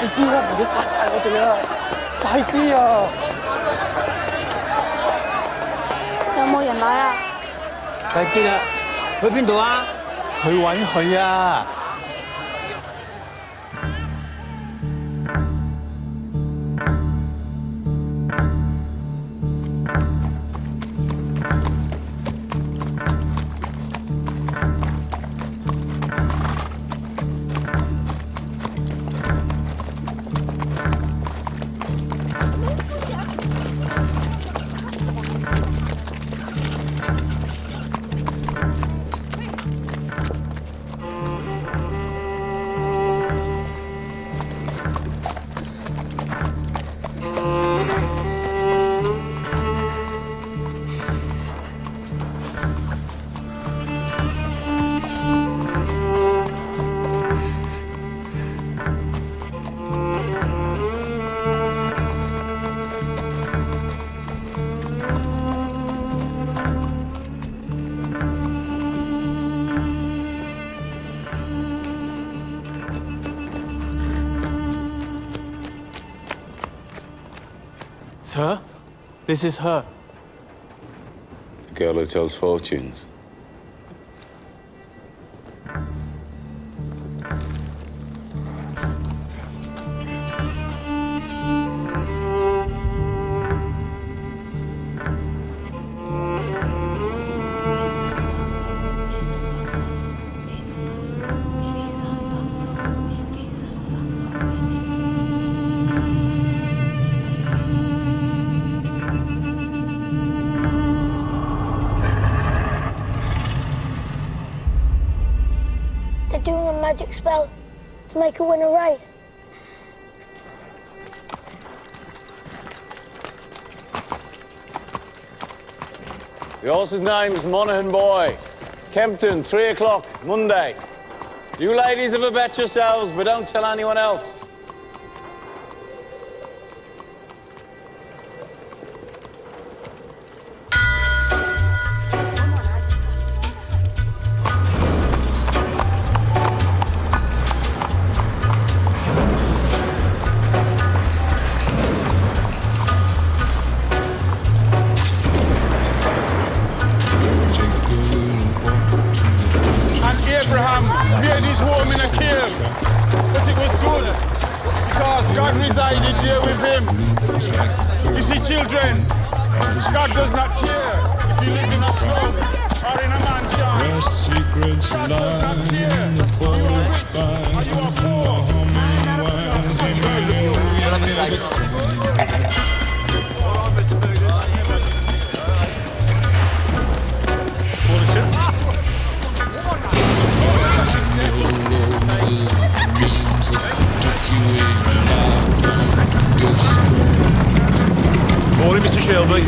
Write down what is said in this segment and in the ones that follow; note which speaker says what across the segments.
Speaker 1: 快啲啦，唔係要殺晒我哋啊！快啲啊！
Speaker 2: 有冇人來啊？
Speaker 3: 睇見啦，去邊度啊？
Speaker 1: 去揾佢啊！Sir, this is her.
Speaker 4: The girl who tells fortunes.
Speaker 2: Doing a magic spell to make her win a race.
Speaker 4: The horse's name's Monaghan Boy. Kempton, 3 o'clock, Monday. You ladies have a bet yourselves, but don't tell anyone else.
Speaker 5: Abraham made his home in a cave, but it was good because God resided there with him. You see, children, God does not care if you live in a slum or in a mansion. God does not care if you are rich or you are poor.
Speaker 6: Morning, Mr. Shelby.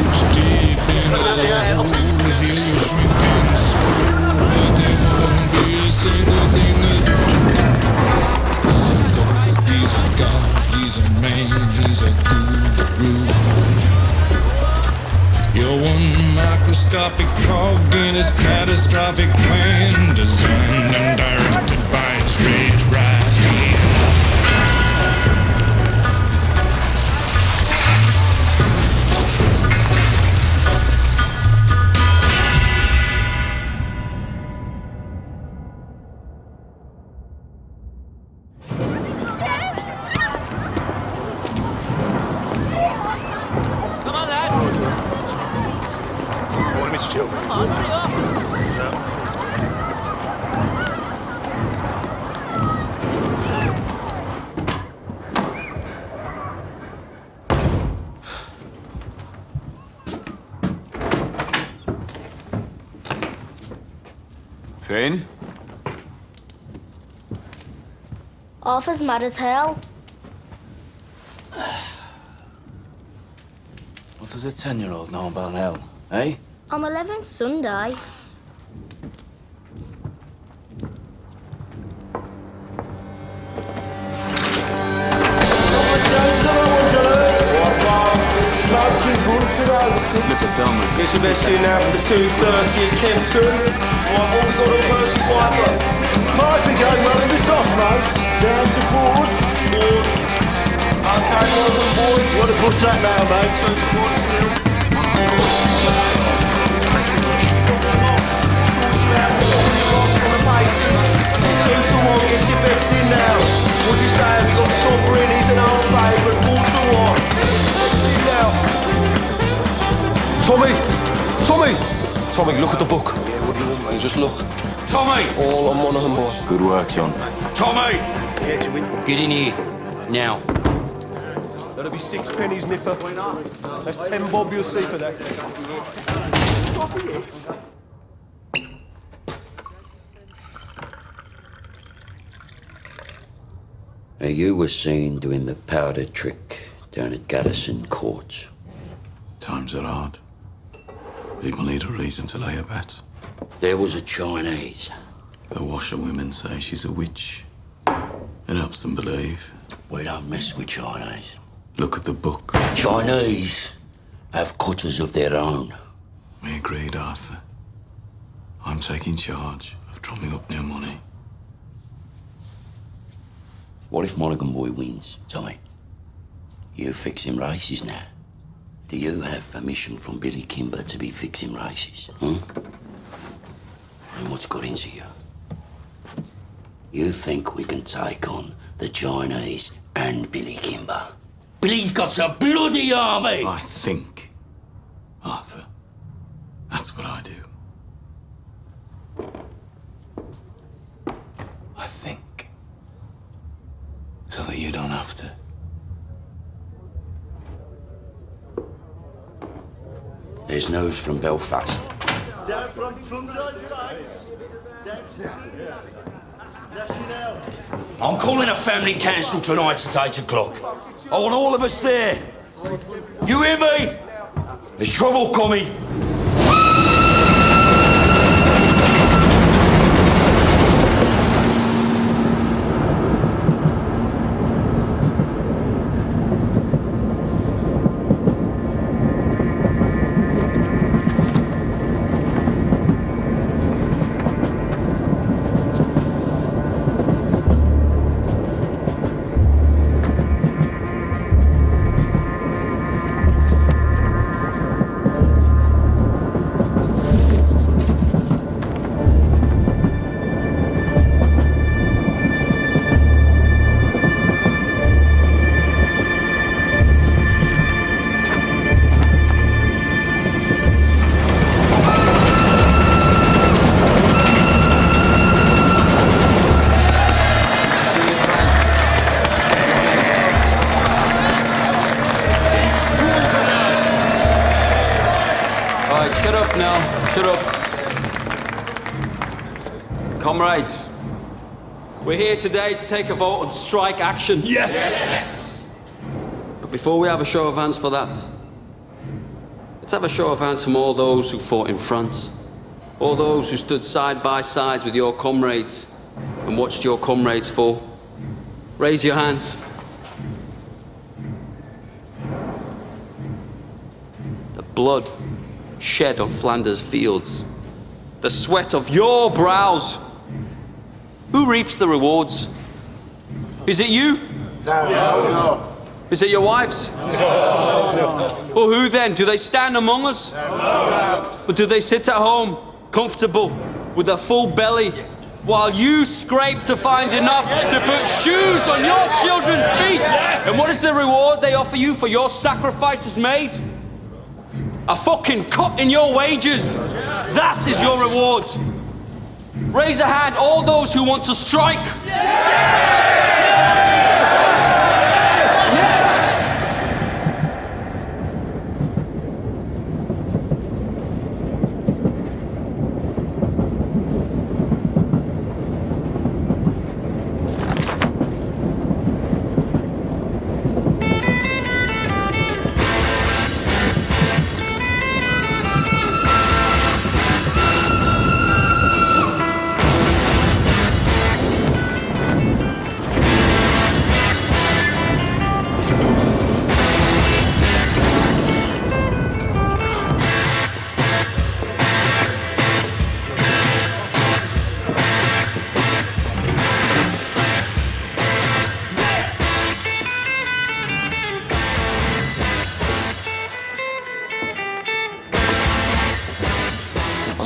Speaker 7: He's a man, he's a guru. You're one microscopic cog in his catastrophic plan, designed and directed by his red right hand.
Speaker 4: Finn?
Speaker 2: Arthur's mad as hell.
Speaker 1: What does a 10-year-old know about hell, eh?
Speaker 2: I'm 11 Sunday.
Speaker 4: Tell me.
Speaker 8: It's your best in now for the 2:30 at Kempton. Right, what we got on Percy Piper? Piper game running this off, mate. Down to fours. Okay, Morgan boy.
Speaker 5: What a push that now, mate.
Speaker 8: Turn towards the hill. Two to one, get your bets in now. What do you say? We got Sovereign, he's an old favourite. 4 to 1.
Speaker 5: Tommy! Tommy! Tommy, look at the book. Yeah, what do you want, mate? Just look.
Speaker 8: Tommy!
Speaker 5: All on Monaghan, boy.
Speaker 4: Good work, John.
Speaker 8: Tommy!
Speaker 3: Get in here. Now.
Speaker 5: That'll be 6 pennies, Nipper. That's 10 bob you'll see for that.
Speaker 6: Now, you were seen doing the powder trick down at Garrison Courts.
Speaker 9: Times are hard. People need a reason to lay a bet.
Speaker 6: There was a Chinese.
Speaker 9: The washerwomen say she's a witch. It helps them believe.
Speaker 6: We don't mess with Chinese.
Speaker 9: Look at the book.
Speaker 6: Chinese have cutters of their own.
Speaker 9: We agreed, Arthur. I'm taking charge of drumming up new money.
Speaker 6: What if Monaghan Boy wins, Tommy? You fixing races now. Do you have permission from Billy Kimber to be fixing races? And what's got into you? You think we can take on the Chinese and Billy Kimber? Billy's got a bloody army!
Speaker 9: I think, Arthur. That's what I do. I think. So that you don't have to.
Speaker 6: There's news from Belfast.
Speaker 5: Down from Trundle Fights. Down to National.
Speaker 3: I'm calling a family council tonight at 8 o'clock. I want all of us there. You hear me? There's trouble coming.
Speaker 10: Comrades, we're here today to take a vote on strike action.
Speaker 8: Yes!
Speaker 10: But before we have a show of hands for that, let's have a show of hands from all those who fought in France, all those who stood side by side with your comrades and watched your comrades fall. Raise your hands. The blood shed on Flanders fields, the sweat of your brows. Who reaps the rewards? Is it you?
Speaker 5: No.
Speaker 10: Is it your wives? No. Well, who then? Do they stand among us? No. Or do they sit at home, comfortable, with a full belly, while you scrape to find enough to put shoes on your children's feet? And what is the reward they offer you for your sacrifices made? A fucking cut in your wages. That is your reward. Raise a hand, all those who want to strike.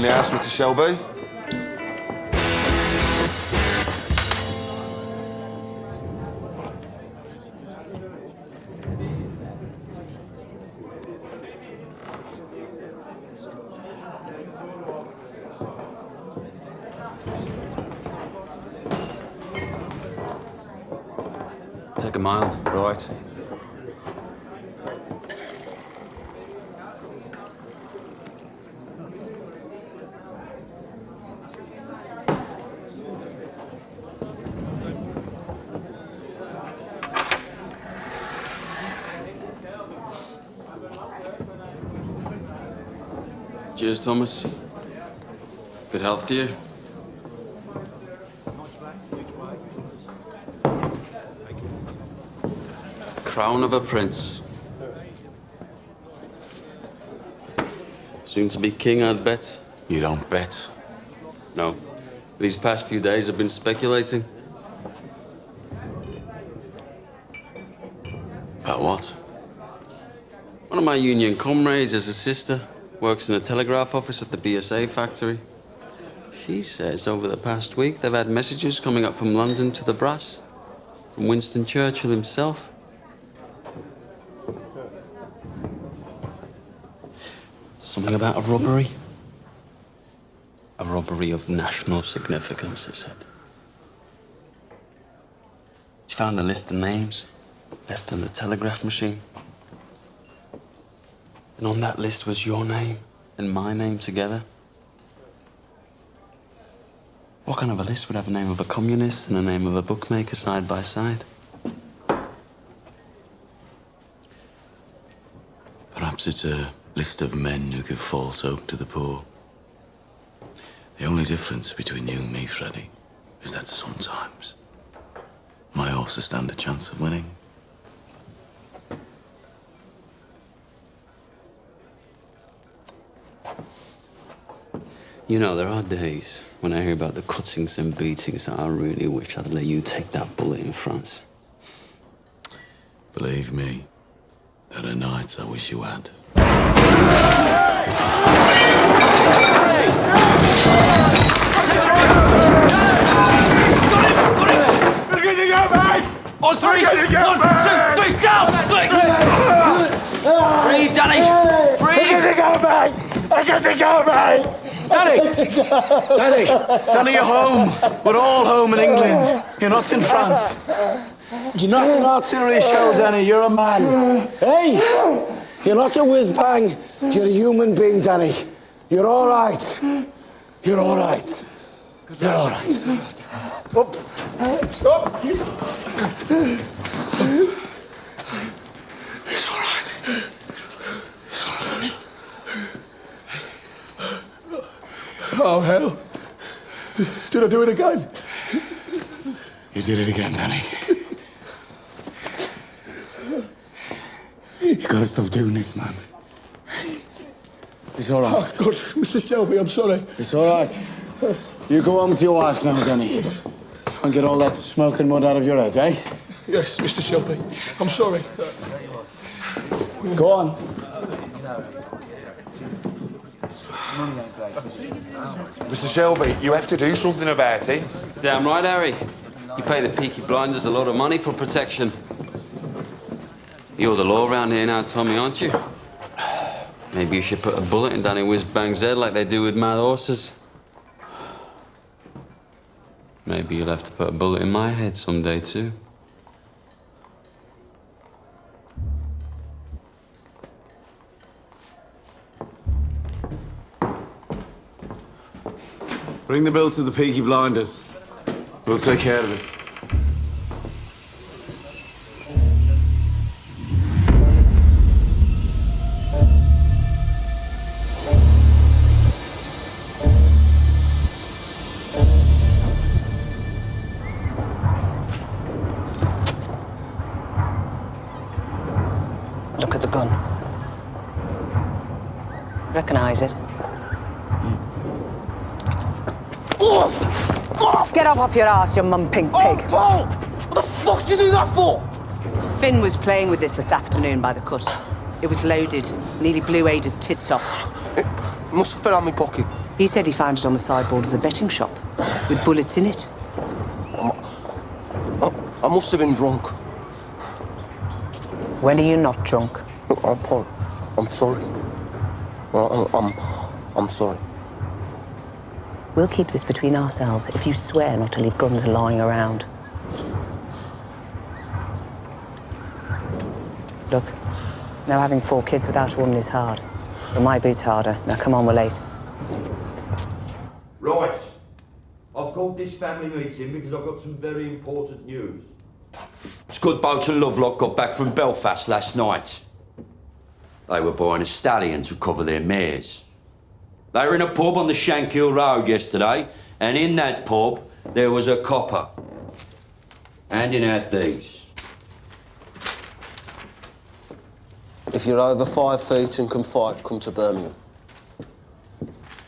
Speaker 11: On the house, Mr. Shelby?
Speaker 10: Take a mild.
Speaker 11: Right.
Speaker 10: Cheers, Thomas. Good health to you. Crown of a prince. Soon to be king, I'd bet.
Speaker 9: You don't bet.
Speaker 10: No. These past few days I've been speculating.
Speaker 9: About what?
Speaker 10: One of my union comrades has a sister, works in a telegraph office at the BSA factory. She says over the past week they've had messages coming up from London to the brass, from Winston Churchill himself. Something about a robbery. A robbery of national significance, it said. She found a list of names left on the telegraph machine. And on that list was your name and my name together. What kind of a list would have the name of a communist and the name of a bookmaker side by side?
Speaker 9: Perhaps it's a list of men who give false hope to the poor. The only difference between you and me, Freddie, is that sometimes my horses stand a chance of winning.
Speaker 10: You know, there are days when I hear about the cuttings and beatings that I really wish I'd let you take that bullet in France.
Speaker 9: Believe me, there are nights I wish you had.
Speaker 10: On three! 1, 2, 3, down! Breathe, Danny! Breathe!
Speaker 11: Danny, you're home. We're all home in England. You're not in France. You're not an artillery shell, Danny. You're a man.
Speaker 1: Hey! You're not a whiz-bang. You're a human being, Danny. You're all right. You're all right. You're all right. Up. Up. It's all right. It's all right. Oh, hell. Did I do it again?
Speaker 9: You did it again, Danny. You gotta stop doing this, man. It's all right.
Speaker 1: Oh, God, Mr. Shelby, I'm sorry.
Speaker 9: It's all right. You go home to your wife now, Danny. Try and get all that smoke and mud out of your head, eh?
Speaker 1: Yes, Mr. Shelby. I'm sorry.
Speaker 9: Go on.
Speaker 11: Mr. Shelby, you have to do something about it.
Speaker 10: Damn right, Harry. You pay the Peaky Blinders a lot of money for protection. You're the law around here now, Tommy, aren't you? Maybe you should put a bullet in Danny Whiz-Bang's head like they do with mad horses. Maybe you'll have to put a bullet in my head someday, too.
Speaker 9: Bring the bill to the Peaky Blinders. We'll take care of it.
Speaker 12: Look at the gun. Recognize it? Get up off your ass, you mum-pink pig.
Speaker 1: Oh, Paul! What the fuck did you do that for?
Speaker 12: Finn was playing with this afternoon by the cut. It was loaded. Nearly blew Ada's tits off.
Speaker 1: It must have fell out my pocket.
Speaker 12: He said he found it on the sideboard of the betting shop, with bullets in it.
Speaker 13: I must have been drunk.
Speaker 12: When are you not drunk?
Speaker 13: I'm sorry. I'm sorry.
Speaker 12: We'll keep this between ourselves if you swear not to leave guns lying around. Look, now having 4 kids without a woman is hard. But my boot's harder. Now come on, we're late.
Speaker 3: Right. I've called this family meeting because I've got some very important news. Scudboat and Lovelock got back from Belfast last night. They were buying a stallion to cover their mares. They were in a pub on the Shankill Road yesterday, and in that pub there was a copper handing out these.
Speaker 13: If you're over 5 feet and can fight, come to Birmingham.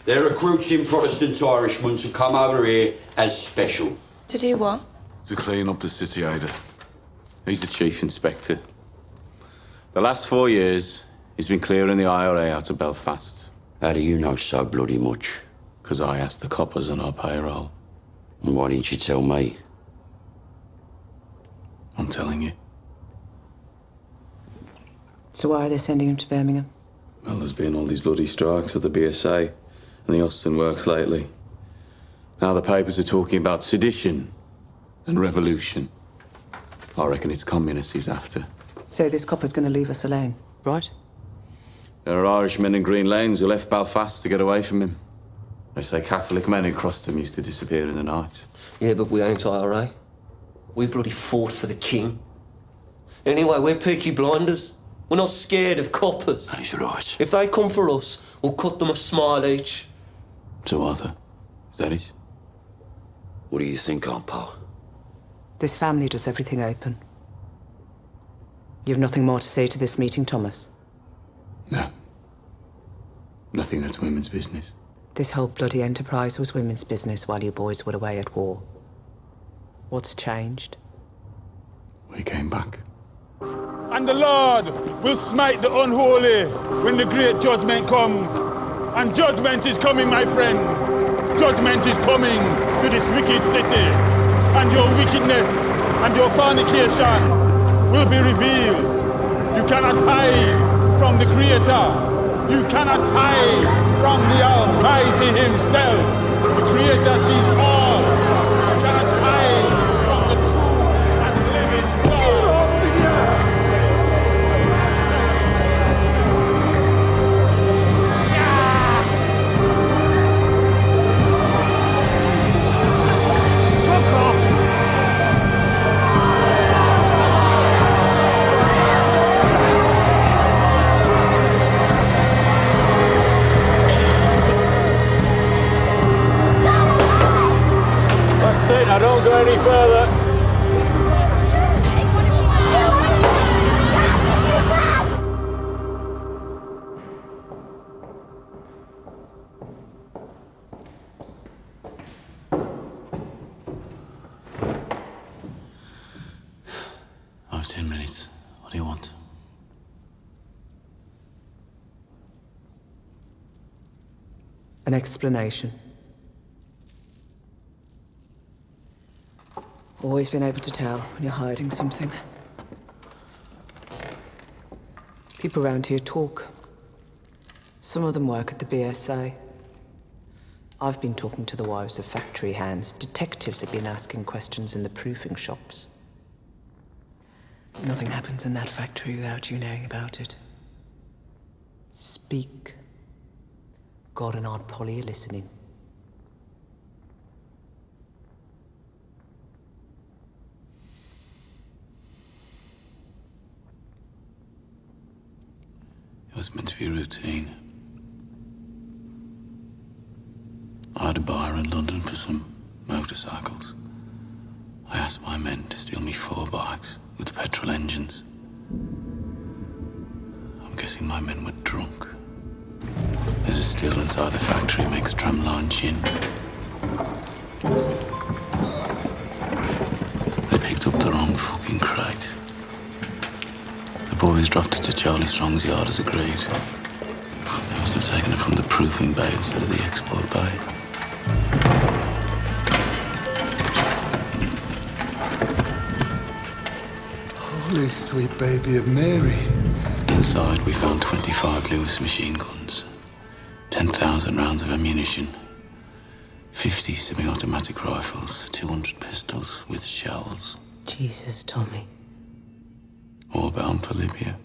Speaker 3: They're recruiting Protestant Irishmen to come over here as special.
Speaker 14: To do what?
Speaker 9: To clean up the city, Ada. He's the chief inspector. The last 4 years, he's been clearing the IRA out of Belfast.
Speaker 6: How do you know so bloody much?
Speaker 9: Because I asked the coppers on our payroll.
Speaker 6: And why didn't you tell me?
Speaker 9: I'm telling you.
Speaker 12: So why are they sending him to Birmingham?
Speaker 9: Well, there's been all these bloody strikes at the BSA and the Austin works lately. Now the papers are talking about sedition and revolution. I reckon it's communists he's after.
Speaker 12: So this copper's going to leave us alone, right?
Speaker 9: There are Irishmen in Green Lanes who left Belfast to get away from him. They say Catholic men who crossed him used to disappear in the night.
Speaker 13: Yeah, but we ain't IRA. We bloody fought for the king. Anyway, we're peaky blinders. We're not scared of coppers.
Speaker 6: He's right.
Speaker 13: If they come for us, we'll cut them a smile each.
Speaker 9: So, Arthur, is that it?
Speaker 6: What do you think, Aunt Pal?
Speaker 12: This family does everything open. You have nothing more to say to this meeting, Thomas?
Speaker 9: No. Nothing that's women's business.
Speaker 12: This whole bloody enterprise was women's business while you boys were away at war. What's changed?
Speaker 9: We came back.
Speaker 5: And the Lord will smite the unholy when the great judgment comes. And judgment is coming, my friends. Judgment is coming to this wicked city. And your wickedness and your fornication will be revealed. You cannot hide from the Creator. You cannot hide from the Almighty Himself. The Creator sees all. You cannot hide from the true and living God. Get off of here! That's it, now don't go any further.
Speaker 9: I have 10 minutes. What do you want?
Speaker 12: An explanation. Always been able to tell when you're hiding something. People around here talk. Some of them work at the BSA. I've been talking to the wives of factory hands. Detectives have been asking questions in the proofing shops. Nothing happens in that factory without you knowing about it. Speak. God and Aunt Polly are listening.
Speaker 9: It was meant to be routine. I had a buyer in London for some motorcycles. I asked my men to steal me 4 bikes with petrol engines. I'm guessing my men were drunk. There's a still inside the factory makes tramline gin. They picked up the wrong fucking crate. The boys dropped it to Charlie Strong's yard as agreed. They Must have taken it from the proofing bay instead of the export bay.
Speaker 14: Holy sweet baby of Mary.
Speaker 9: Inside, we found 25 Lewis machine guns, 10,000 rounds of ammunition, 50 semi-automatic rifles, 200 pistols with shells.
Speaker 12: Jesus, Tommy.
Speaker 9: All bound for Libya.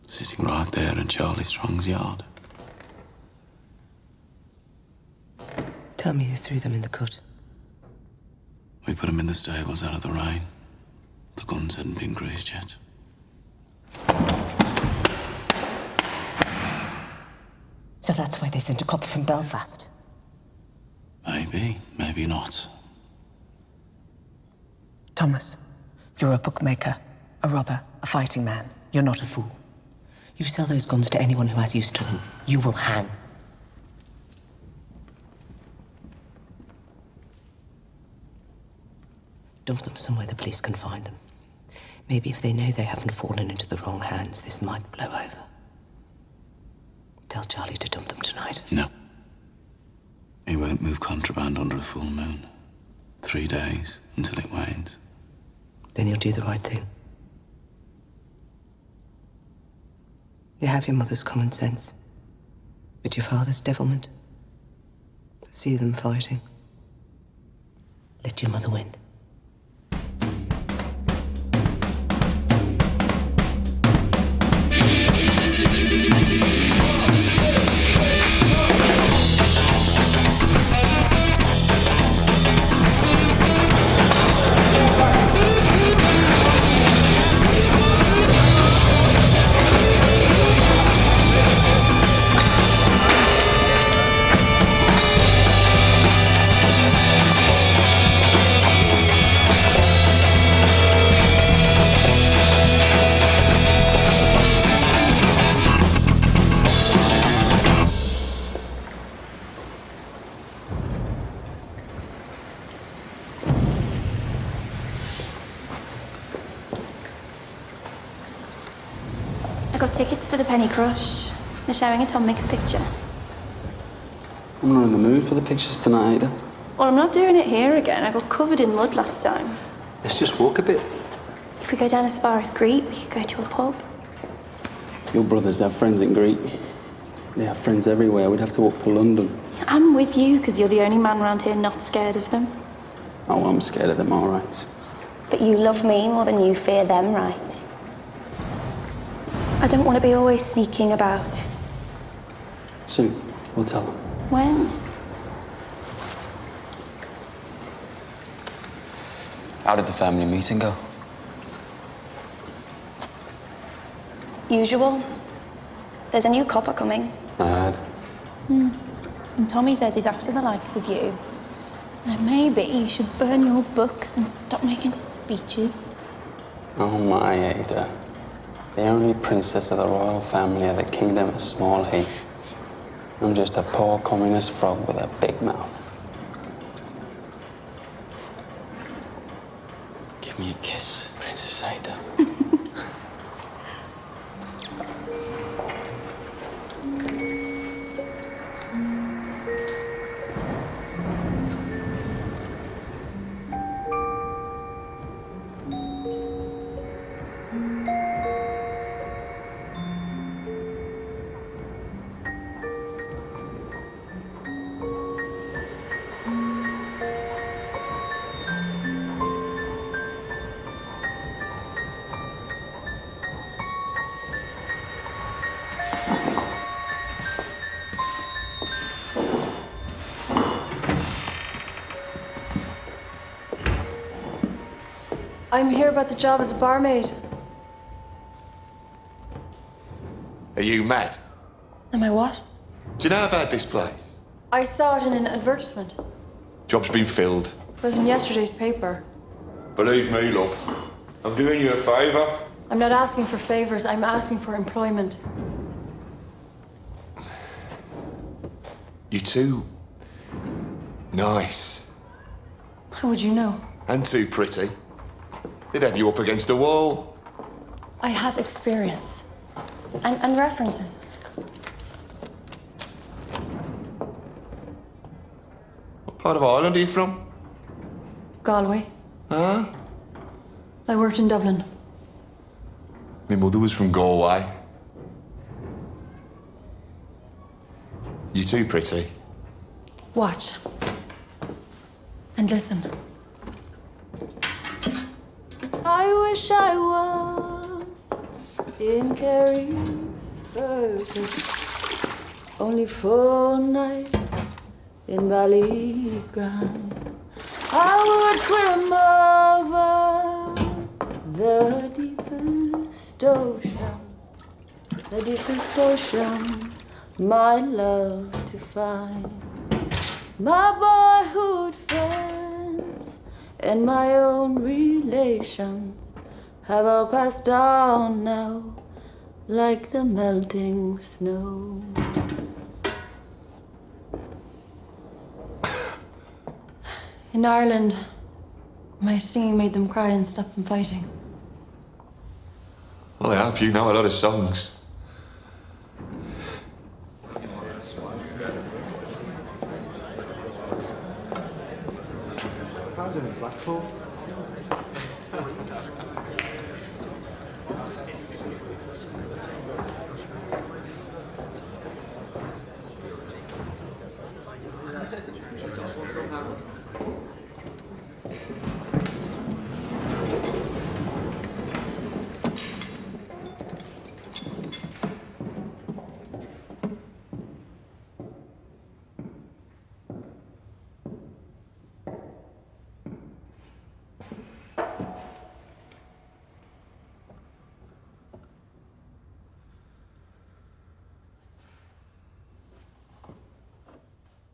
Speaker 9: Sitting right there in Charlie Strong's yard.
Speaker 12: Tell me who threw them in the cut.
Speaker 9: We put them in the stables out of the rain. The guns hadn't been greased yet.
Speaker 12: So that's why they sent a copper from Belfast.
Speaker 9: Maybe, maybe not.
Speaker 12: Thomas, you're a bookmaker, a robber, a fighting man. You're not a fool. You sell those guns to anyone who has use to them, you will hang. Dump them somewhere the police can find them. Maybe if they know they haven't fallen into the wrong hands, this might blow over. Tell Charlie to dump them tonight.
Speaker 9: No. He won't move contraband under a full moon. 3 days until it wanes.
Speaker 12: Then you'll do the right thing. You have your mother's common sense, but your father's devilment. See them fighting. Let your mother win.
Speaker 15: I got tickets for the Penny Crush. They're showing a Tom Mix picture.
Speaker 16: I'm not in the mood for the pictures tonight, Ada.
Speaker 15: Well, I'm not doing it here again. I got covered in mud last time.
Speaker 16: Let's just walk a bit.
Speaker 15: If we go down as far as Greet, we could go to a pub.
Speaker 16: Your brothers have friends in Greek. They have friends everywhere. We'd have to walk to London.
Speaker 15: I'm with you, because you're the only man around here not scared of them.
Speaker 16: Oh, I'm scared of them, all right.
Speaker 2: But you love me more than you fear them, right?
Speaker 15: I don't want to be always sneaking about.
Speaker 16: Soon, we'll tell them.
Speaker 15: When?
Speaker 16: How did the family meeting go?
Speaker 15: Usual. There's a new copper coming.
Speaker 16: I heard.
Speaker 15: And Tommy says he's after the likes of you. So maybe you should burn your books and stop making speeches.
Speaker 16: Oh my, Ada. The only princess of the royal family of the kingdom of Small Heath. I'm just a poor communist frog with a big mouth. Give me a kiss, Princess Ada.
Speaker 17: I'm here about the job as a barmaid.
Speaker 18: Are you mad?
Speaker 15: Am I what?
Speaker 18: Do you know about this place?
Speaker 17: I saw it in an advertisement.
Speaker 18: Job's been filled.
Speaker 17: It was in yesterday's paper.
Speaker 18: Believe me, love. I'm doing you a favour.
Speaker 17: I'm not asking for favors, I'm asking for employment.
Speaker 18: You're too nice.
Speaker 17: How would you know?
Speaker 18: And too pretty. They'd have you up against a wall.
Speaker 17: I have experience. And references.
Speaker 18: part of Ireland are you from?
Speaker 17: Galway.
Speaker 18: Huh?
Speaker 17: I worked in Dublin.
Speaker 18: My mother was from Galway. You too pretty.
Speaker 17: Watch. And listen. I wish I was in Kerry only for a night in Ballygrand. I would swim over the deepest ocean, my love to find. My boyhood friends and my own relations have all passed on now, like the melting snow. In Ireland, my singing made them cry and stop them fighting.
Speaker 18: Well, I hope you know a lot of songs.
Speaker 1: Blackpool.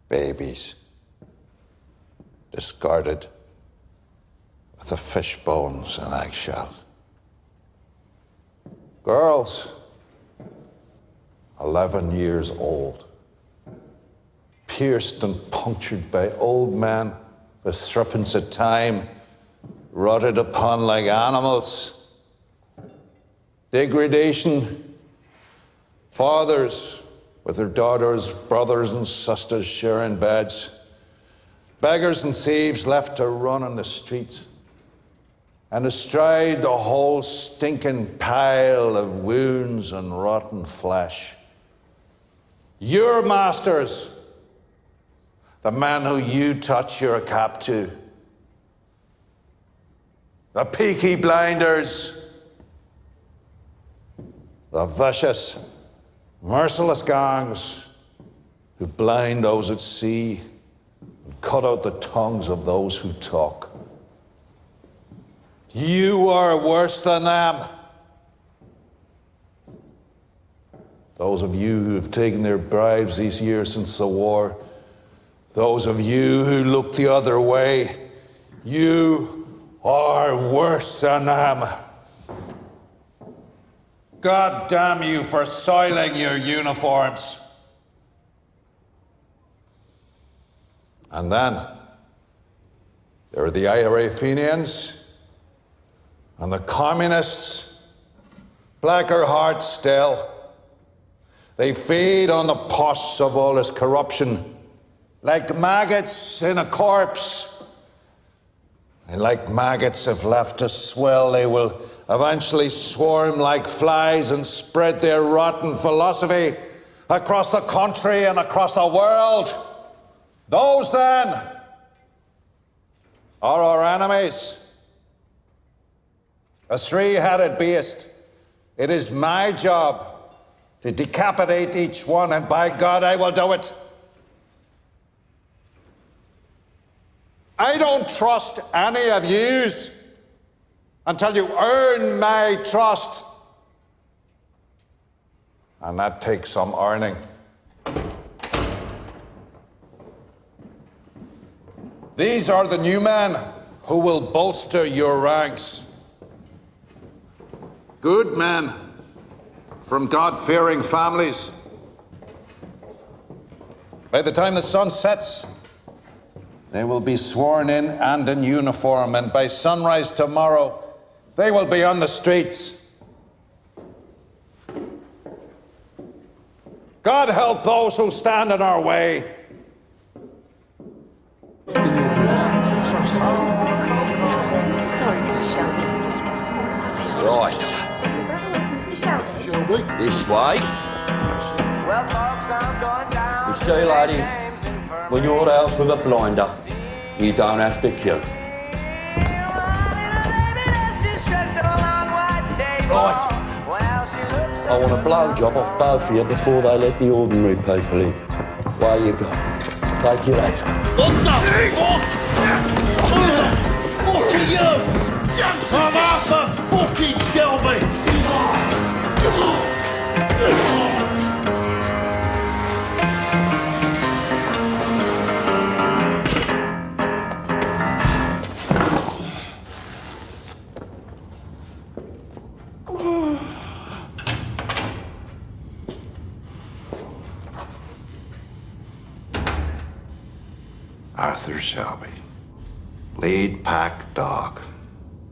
Speaker 19: Babies, discarded with the fish bones and eggshells. Girls, 11 years old, pierced and punctured by old men with threepence of time, rotted upon like animals. Degradation, fathers with their daughters, brothers and sisters sharing beds. Beggars and thieves left to run on the streets. And astride the whole stinking pile of wounds and rotten flesh. Your masters, the men who you touch your cap to. The peaky blinders. The vicious, merciless gangs who blind those at sea and cut out the tongues of those who talk. You are worse than them. Those of you who have taken their bribes these years since the war, those of you who look the other way, you are worse than them. God damn you for soiling your uniforms. And then there are the IRA Fenians and the communists, blacker hearts still. They feed on the pus of all this corruption like maggots in a corpse. And like maggots, if left to swell, they will eventually swarm like flies and spread their rotten philosophy across the country and across the world. Those, then, are our enemies. A three-headed beast. It is my job to decapitate each one, and by God, I will do it. I don't trust any of yous until you earn my trust. And that takes some earning. These are the new men who will bolster your ranks. Good men from God-fearing families. By the time the sun sets, they will be sworn in and in uniform, and by sunrise tomorrow, they will be on the streets. God help those who stand in our way.
Speaker 3: Right.
Speaker 14: Mr. Shelby.
Speaker 3: This way. You see, ladies, when you're out with a blinder, you don't have to queue. Right. I want a blowjob off both of you before they let the ordinary people in. Where you go? Take your hat. What the fuck? Who the fuck are you? I'm Arthur fucking Shelby.
Speaker 19: Arthur Shelby, lead pack dog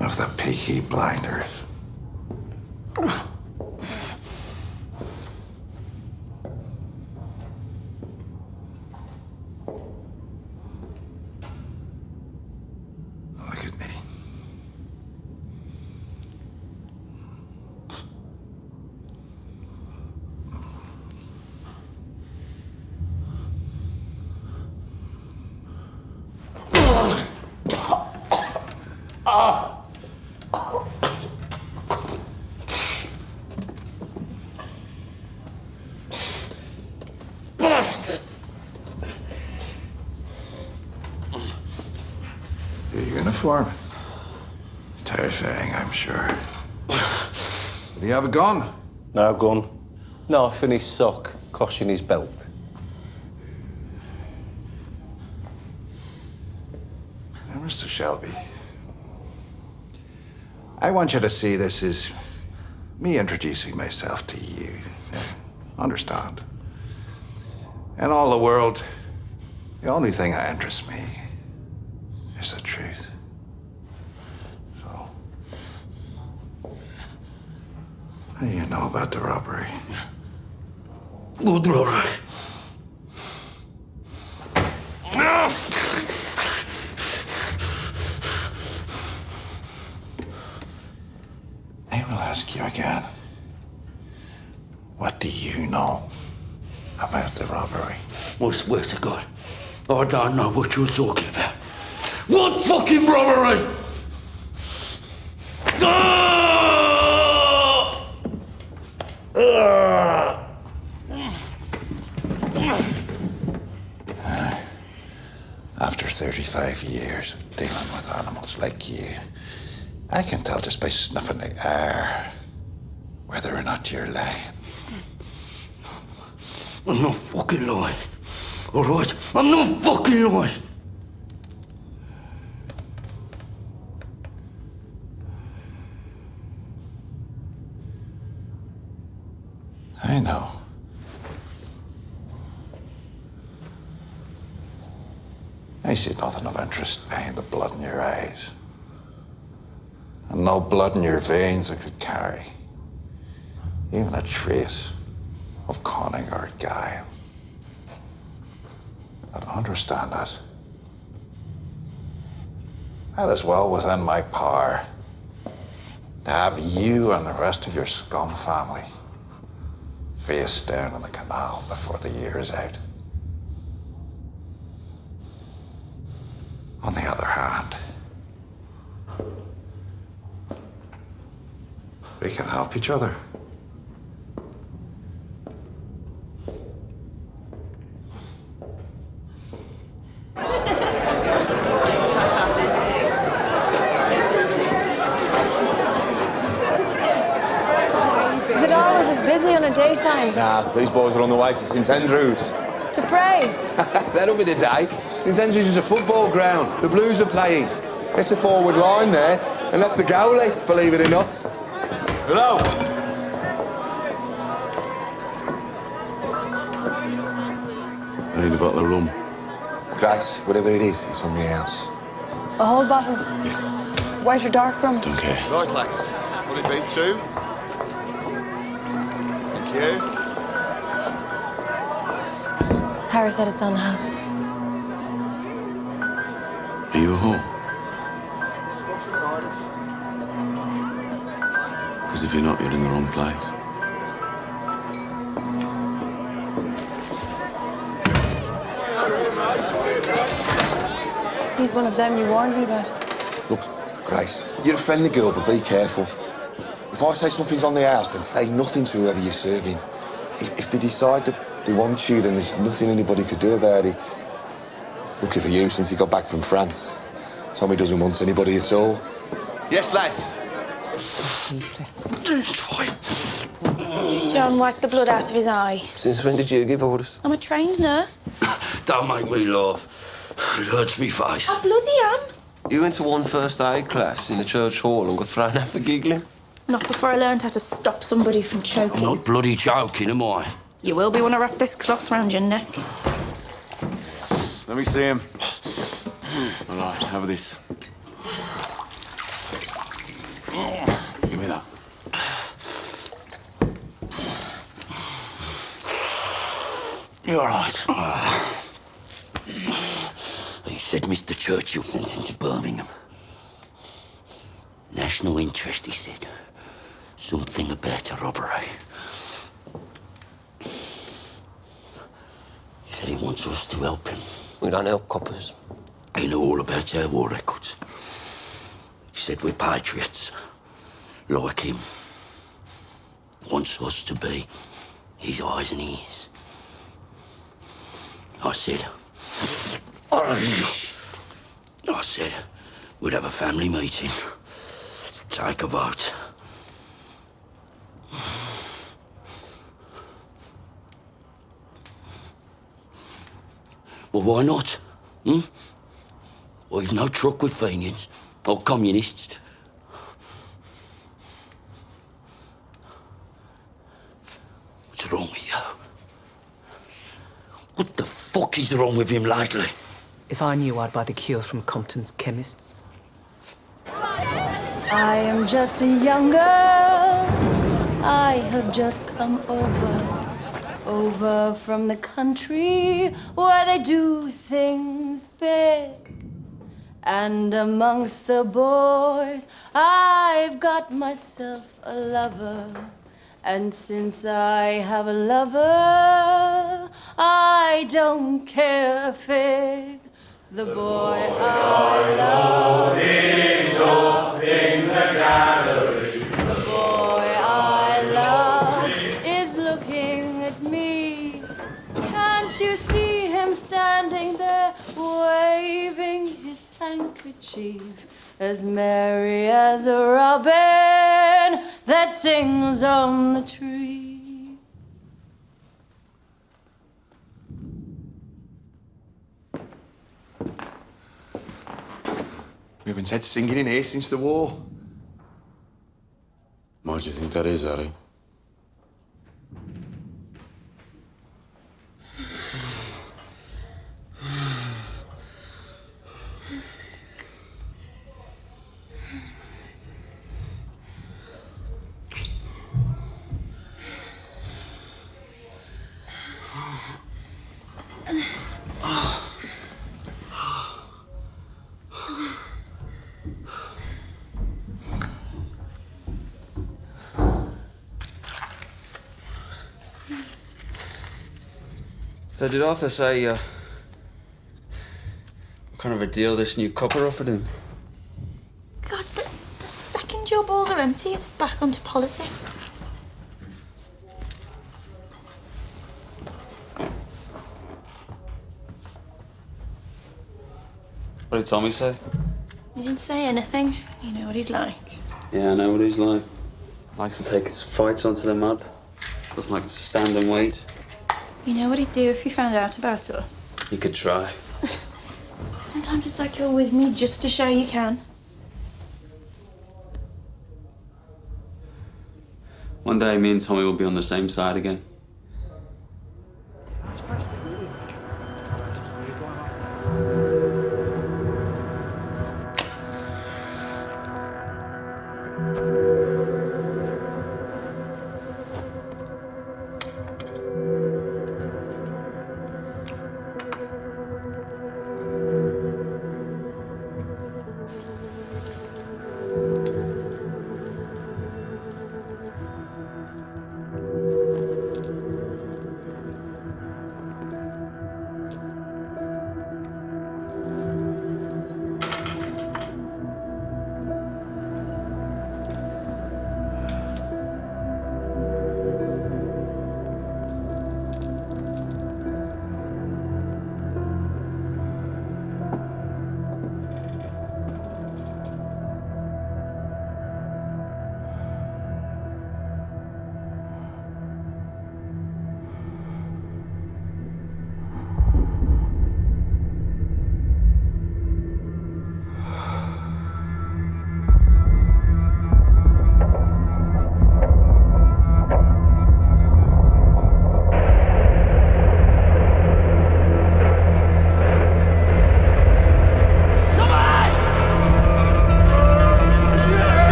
Speaker 19: of the Peaky Blinders. Look at me. Your uniform. Terrifying, I'm sure. Do you have a gun?
Speaker 13: No gun. Knife in his sock, cosh in his belt.
Speaker 19: Now, Mr. Shelby, I want you to see this as me introducing myself to you. Understand? In all the world, the only thing that interests me is the truth. So, what do you know about the robbery?
Speaker 6: What robbery?
Speaker 19: I will ask you again. What do you know about the robbery?
Speaker 6: I swear to God, I don't know what you're talking about. What fucking robbery?
Speaker 19: After 35 years of dealing with animals like you, I can tell just by snuffing the air whether or not you're lying.
Speaker 6: I'm not fucking lying. All right? I'm not fucking lying.
Speaker 19: I know. I see nothing of interest behind the blood in your eyes. And no blood in your veins that could carry even a trace of cunning or guile. But understand that. That is well within my power to have you and the rest of your scum family face down in the canal before the year is out. On the other hand, we can help each other.
Speaker 17: Is it always as busy on a daytime?
Speaker 20: Nah, these boys are on the way to St Andrews.
Speaker 17: To pray?
Speaker 20: That'll be the day. St Andrews is a football ground. The Blues are playing. It's a forward line there, and that's the goalie, believe it or not. Hello.
Speaker 9: I need a bottle of rum.
Speaker 20: Grace, whatever it is, it's on the house.
Speaker 17: A whole bottle? White or dark rum?
Speaker 9: Don't care.
Speaker 20: Right, lads. Will it be 2? Thank you.
Speaker 17: Harry said it's on the house.
Speaker 9: Are you at home? Definitely not. You're in the wrong place.
Speaker 17: He's one of them you warned me about.
Speaker 20: Look, Grace, you're a friendly girl, but be careful. If I say something's on the house, then say nothing to whoever you're serving. If they decide that they want you, then there's nothing anybody could do about it. Lucky for you, since he got back from France. Tommy doesn't want anybody at all. Yes, lads.
Speaker 15: John wiped the blood out of his eye.
Speaker 13: Since when did you give orders?
Speaker 15: I'm a trained nurse.
Speaker 6: Don't make me laugh. It hurts me face.
Speaker 15: I bloody am.
Speaker 13: You went to one first aid class in the church hall and got thrown out for giggling?
Speaker 15: Not before I learned how to stop somebody from choking.
Speaker 6: I'm not bloody joking, am I?
Speaker 15: You will be when I wrap this cloth round your neck.
Speaker 9: Let me see him. All right, have this. Give me that.
Speaker 6: You're all right. He said Mr. Churchill sent him to Birmingham. National interest, he said. Something about a robbery. He said he wants us to help him.
Speaker 13: We don't help coppers.
Speaker 6: He knew all about our war records. He said we're patriots, like him. Wants us to be his eyes and ears. I said we'd have a family meeting, take a vote. Well, why not? We've no truck with Fenians or communists. What's wrong with you? What the fuck is wrong with him lately?
Speaker 12: If I knew, I'd buy the cure from Compton's chemists.
Speaker 17: I am just a young girl. I have just come over from the country where they do things big. And amongst the boys, I've got myself a lover. And since I have a lover, I don't care a fig. The boy I love is up in the gallery. The boy I love is looking at me. Can't you see him standing there, waving his handkerchief, as merry as a robin that sings on the tree?
Speaker 20: We haven't had singing in here since the war.
Speaker 9: Why do you think that is, Harry?
Speaker 10: So did Arthur say, what kind of a deal this new copper offered him?
Speaker 15: God, the second your balls are empty, it's back onto politics.
Speaker 10: What did Tommy say?
Speaker 15: He didn't say anything. You know what he's like.
Speaker 10: Yeah, I know what he's like. Likes to take his fights onto the mud. Doesn't like to stand and wait.
Speaker 15: You know what he'd do if he found out about us?
Speaker 10: He could try.
Speaker 15: Sometimes it's like you're with me just to show you can.
Speaker 10: One day, me and Tommy will be on the same side again.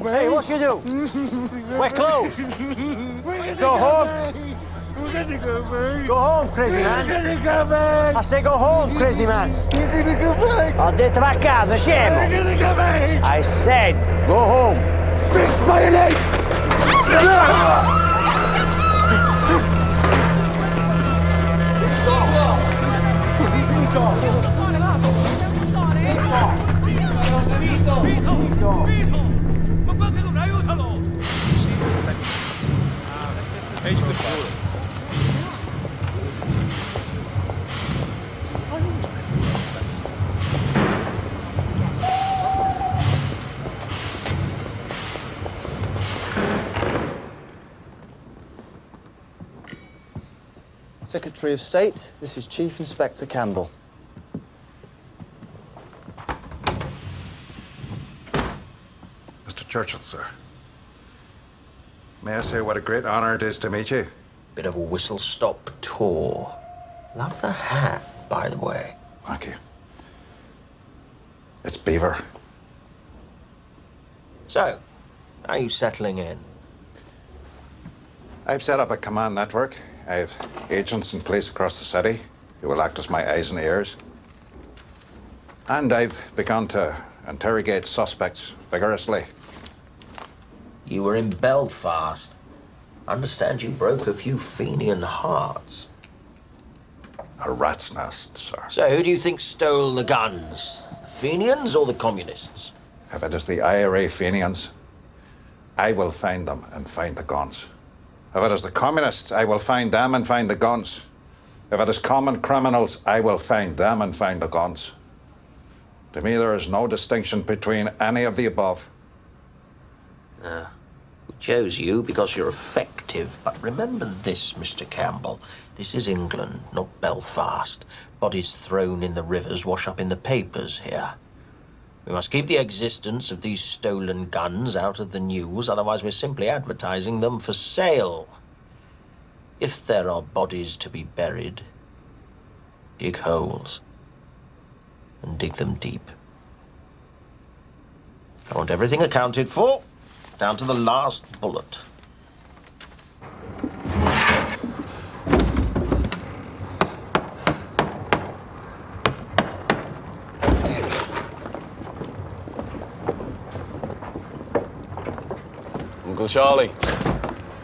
Speaker 11: Hey, what you do? We're closed. Go home. Go home, crazy man. I say go home, crazy man. Ho detto va a casa, scemo. I said go home.
Speaker 1: Fix mayonnaise!
Speaker 21: Secretary of State, this is Chief Inspector Campbell.
Speaker 19: Mr. Churchill, sir. May I say what a great honor it is to meet you?
Speaker 13: Bit of a whistle-stop tour. Love the hat, by the way.
Speaker 19: Thank you. It's Beaver.
Speaker 13: So, how are you settling in?
Speaker 19: I've set up a command network. I have agents in place across the city who will act as my eyes and ears. And I've begun to interrogate suspects vigorously.
Speaker 13: You were in Belfast. I understand you broke a few Fenian hearts.
Speaker 19: A rat's nest, sir.
Speaker 13: So who do you think stole the guns? The Fenians or the communists?
Speaker 19: If it is the IRA Fenians, I will find them and find the guns. If it is the communists, I will find them and find the guns. If it is common criminals, I will find them and find the guns. To me, there is no distinction between any of the above.
Speaker 13: We chose you because you're effective, but remember this, Mr. Campbell. This is England, not Belfast. Bodies thrown in the rivers wash up in the papers here. We must keep the existence of these stolen guns out of the news, otherwise we're simply advertising them for sale. If there are bodies to be buried, dig holes and dig them deep. I want everything accounted for, down to the last bullet.
Speaker 4: Uncle Charlie,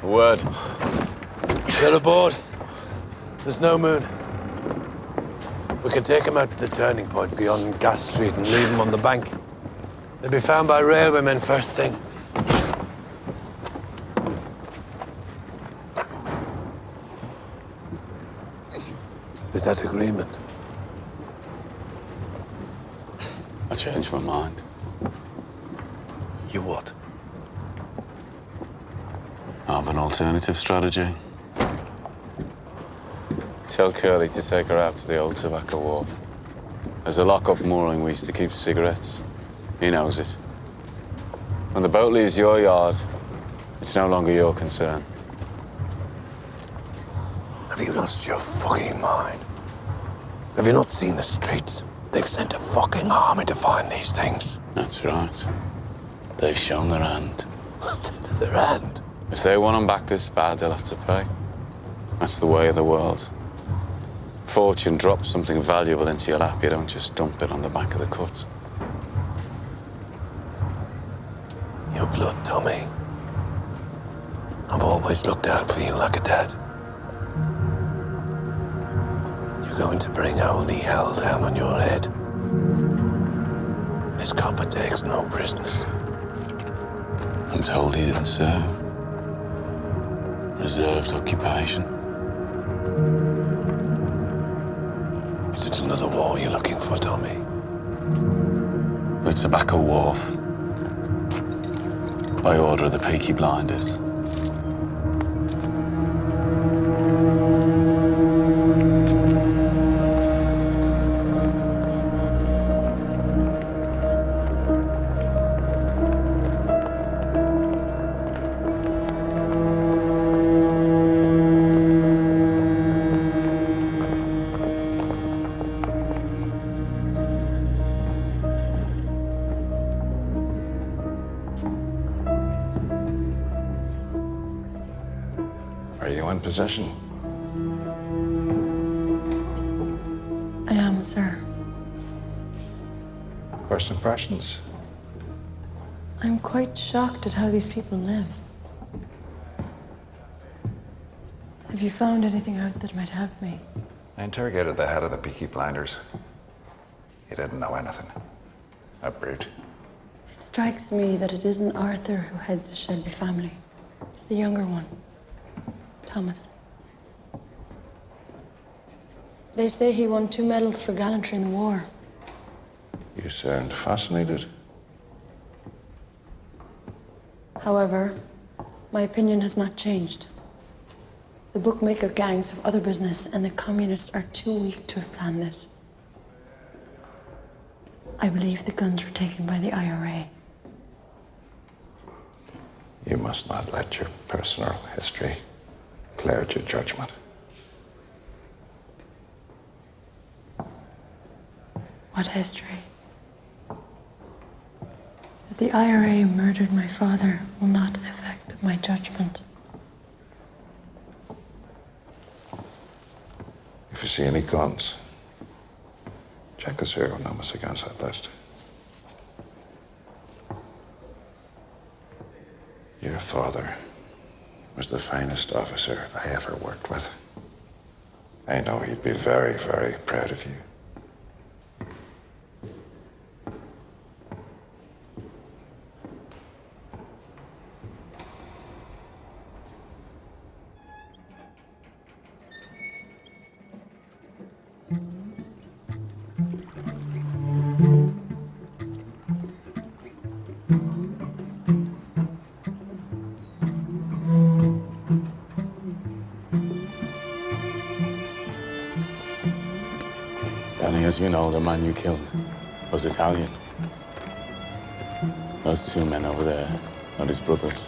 Speaker 4: a word.
Speaker 11: Get aboard. There's no moon. We can take them out to the turning point beyond Gas Street and leave them on the bank. They'll be found by railwaymen first thing. Is that agreement?
Speaker 16: I changed my mind.
Speaker 11: You what?
Speaker 16: I have an alternative strategy. Tell Curly to take her out to the old tobacco wharf. There's a lock-up mooring we used to keep cigarettes. He knows it. When the boat leaves your yard, it's no longer your concern.
Speaker 11: Have you lost your fucking mind? Have you not seen the streets? They've sent a fucking army to find these things.
Speaker 16: That's right. They've shown their hand.
Speaker 11: Their hand?
Speaker 16: If they want them back this bad, they'll have to pay. That's the way of the world. Fortune drops something valuable into your lap, you don't just dump it on the back of the cut.
Speaker 11: Your blood, Tommy. I've always looked out for you like a dad. You're going to bring holy hell down on your head. This copper takes no prisoners.
Speaker 16: I'm told he didn't serve. Reserved occupation.
Speaker 11: Is it another war you're looking for, Tommy?
Speaker 16: The Tobacco Wharf. By order of the Peaky Blinders.
Speaker 19: possession?
Speaker 17: I am, sir.
Speaker 19: First impressions?
Speaker 17: I'm quite shocked at how these people live. Have you found anything out that might help me?
Speaker 19: I interrogated the head of the Peaky Blinders. He didn't know anything. A brute.
Speaker 17: It strikes me that it isn't Arthur who heads the Shelby family. It's the younger one, Thomas. They say he won 2 medals for gallantry in the war.
Speaker 19: You sound fascinated.
Speaker 17: However, my opinion has not changed. The bookmaker gangs have other business, and the communists are too weak to have planned this. I believe the guns were taken by the IRA.
Speaker 19: You must not let your personal history cloud your judgment.
Speaker 17: What history? That the IRA murdered my father will not affect my judgment.
Speaker 19: If you see any guns, check the serial numbers against that list. Your father was the finest officer I ever worked with. I know he'd be very, very proud of you.
Speaker 9: Danny, as you know, the man you killed was Italian. Those 2 men over there are his brothers.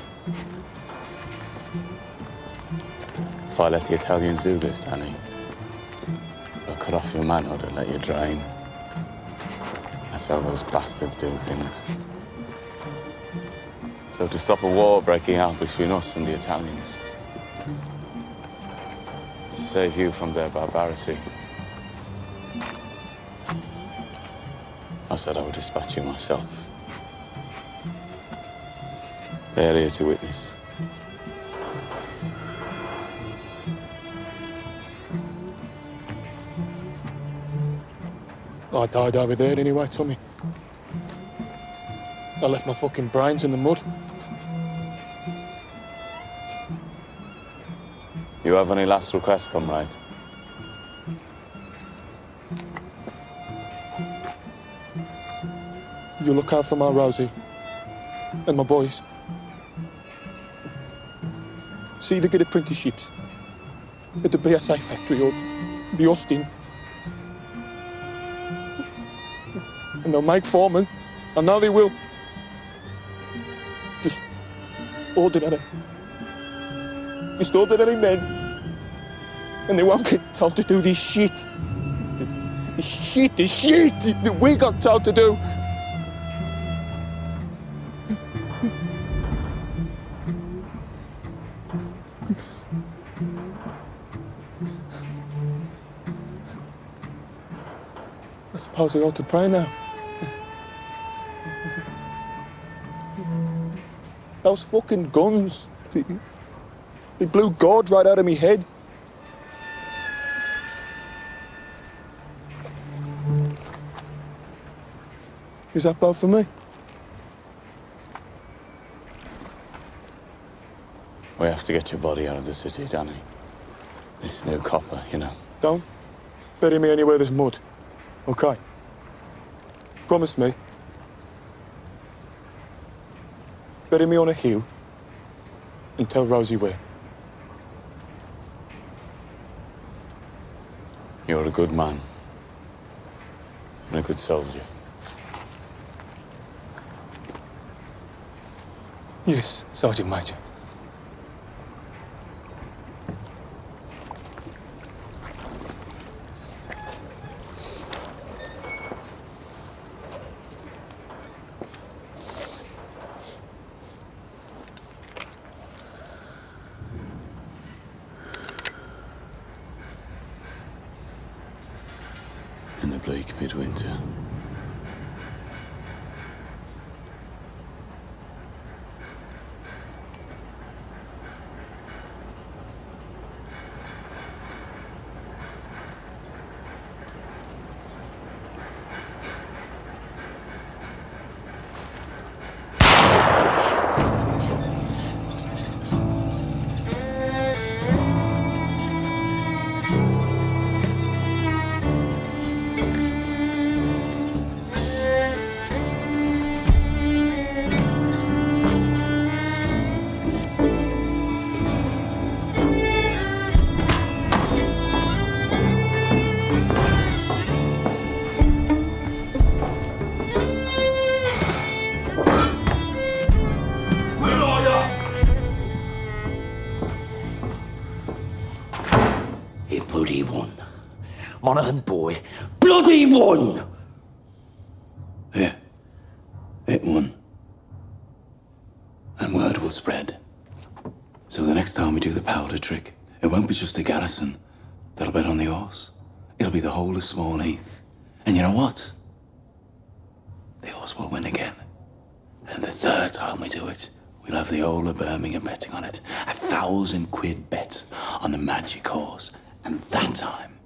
Speaker 9: If I let the Italians do this, Danny, they'll cut off your manhood and let you drain. That's how those bastards do things. So to stop a war breaking out between us and the Italians, to save you from their barbarity, I said I would dispatch you myself. They're here to witness.
Speaker 7: I died over there anyway, Tommy. I left my fucking brains in the mud.
Speaker 9: You have any last requests, comrade?
Speaker 7: You look out for my Rosie and my boys. See they get apprenticeships at the BSA factory or the Austin. And they'll make foremen. I know they will. Just ordinary men. And they won't get told to do this shit. The shit that we got told to do. I suppose I ought to pray now. Those fucking guns, they blew God right out of me head. Is that bad for me?
Speaker 9: We have to get your body out of the city, Danny. This new copper, you know.
Speaker 7: Don't bury me anywhere there's mud, okay? Promise me. Bury me on a hill and tell Rosie where.
Speaker 9: You're a good man and a good soldier.
Speaker 7: Yes, Sergeant Major.
Speaker 9: week midwinter.
Speaker 6: Bloody won. Monaghan boy, bloody won!
Speaker 9: Yeah, it won. And word will spread. So the next time we do the powder trick, it won't be just the garrison that'll bet on the horse. It'll be the whole of Small Heath. And you know what? The horse will win again. And the third time we do it, we'll have the whole of Birmingham betting on it. £1,000 bet on the magic horse. And that time,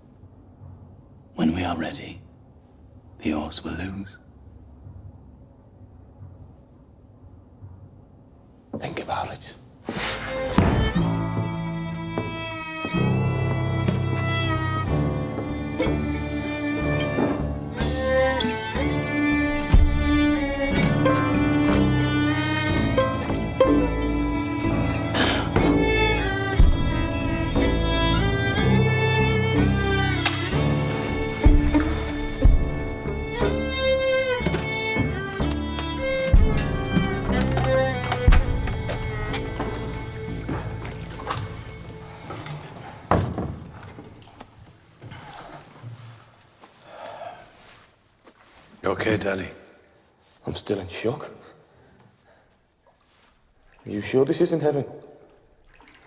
Speaker 9: when we are ready, the horse will lose. Think about it.
Speaker 11: You okay, Danny?
Speaker 7: I'm still in shock. Are you sure this isn't heaven?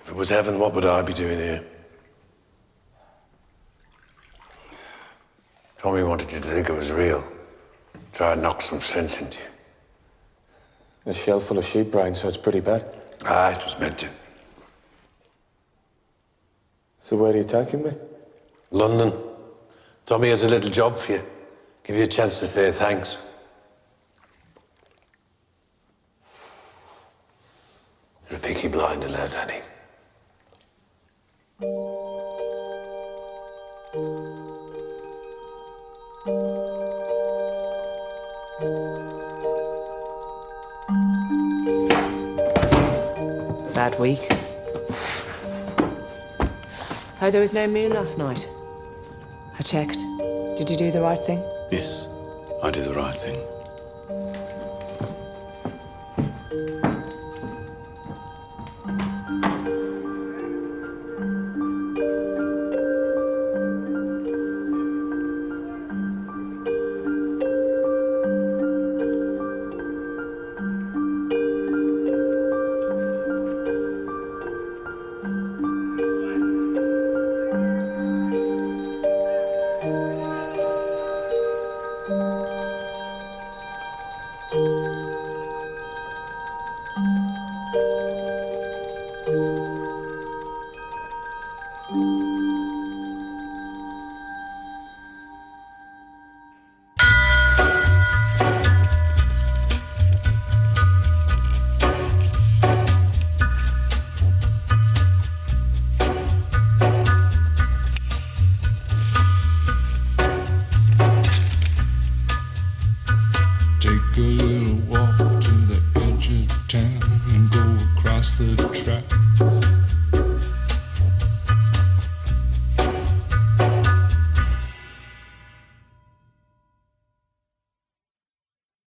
Speaker 11: If it was heaven, what would I be doing here? Tommy wanted you to think it was real. Try and knock some sense into you.
Speaker 7: A shell full of sheep brains, so it's pretty bad.
Speaker 11: Ah, it was meant to.
Speaker 7: So where are you taking me?
Speaker 11: London. Tommy has a little job for you. Give you a chance to say thanks. You're a peaky blinder now, Danny.
Speaker 12: Bad week. Oh, there was no moon last night. I checked. Did you do the right thing?
Speaker 9: Yes, I did the right thing.
Speaker 8: Take a look.